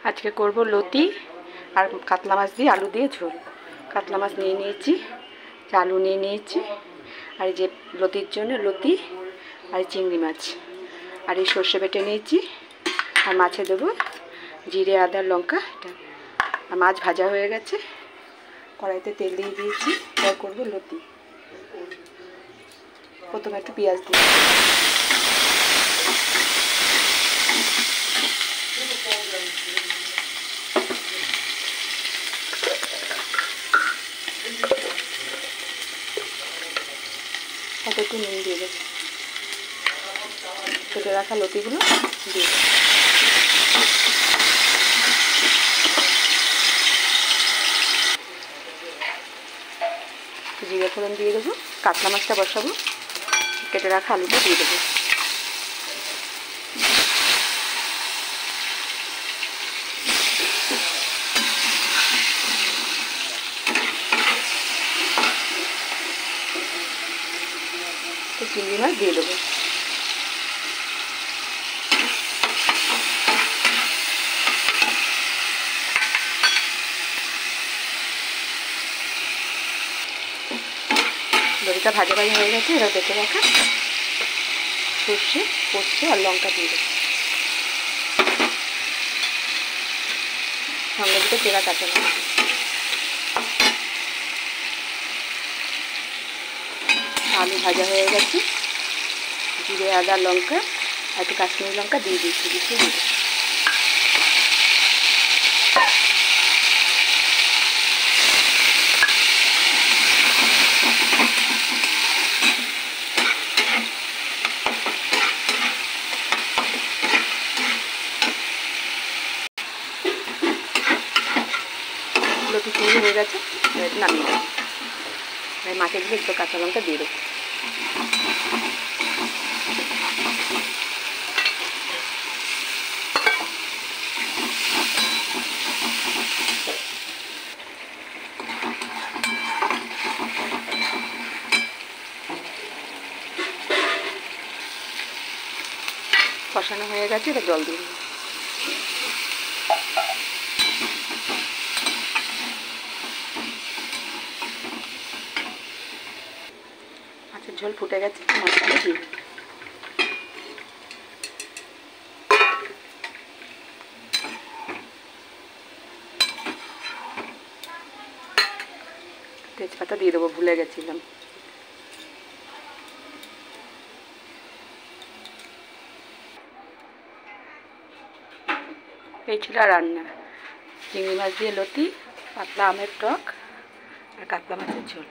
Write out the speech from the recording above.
আজকে করব লতি আর কাতলা মাছ দিয়ে আলু দিয়ে ঝোল। কাতলা মাছ নিয়ে নিয়েছি, আলু নিয়ে নিয়েছি, আর এই যে লতির জন্য লতি আর চিংড়ি মাছ, আর এই সর্ষে বেটে নিয়েছি। আর মাছে দেবো জিরে আদা লঙ্কা। এটা আর মাছ ভাজা হয়ে গেছে, কড়াইতে তেল দিয়ে দিয়েছি। এবার করবো লতি। প্রথমে একটু পেঁয়াজ দিয়ে তাতে একটু নুন দিয়ে দেবো। কেটে রাখা লতিগুলো দিয়ে দেবো। জিরে ফোড়ন দিয়ে দেবো। কাতলা মাছটা বসাবো, কেটে রাখা আলুটা দিয়ে দেবো। চিংড়ি মাছ দিয়ে দেবো। লতিটা ভাজা ভাজা হয়ে গেছে। এবার বেটে রাখা সর্ষে পোস্ত আর লঙ্কা দিয়ে দেবো। সঙ্গে দিকে চেরা কাঁচা লঙ্কা। আলু ভাজা হয়ে গেছে। জিরে আদা লঙ্কা আর একটু কাশ্মীরি লঙ্কা দিয়ে দিচ্ছি, দিয়ে দেবো। লতি তৈরি হয়ে গেছে, নামিয়ে দেবো। মাছের দিকে একটু কাঁচা লঙ্কা দিয়ে দেবো। কষানো হয়ে গেছে, এবার জল দিয়ে দেবো। মাছের ঝোল ফুটে গেছে, মাছগুলো দিয়ে দেবো। তেজপাতা দিয়ে দেবো, ভুলে গেছিলাম। এই ছিল রান্না। চিংড়ি মাছ দিয়ে লতি, পাতলা আমের টক আর কাতলা মাছের ঝোল।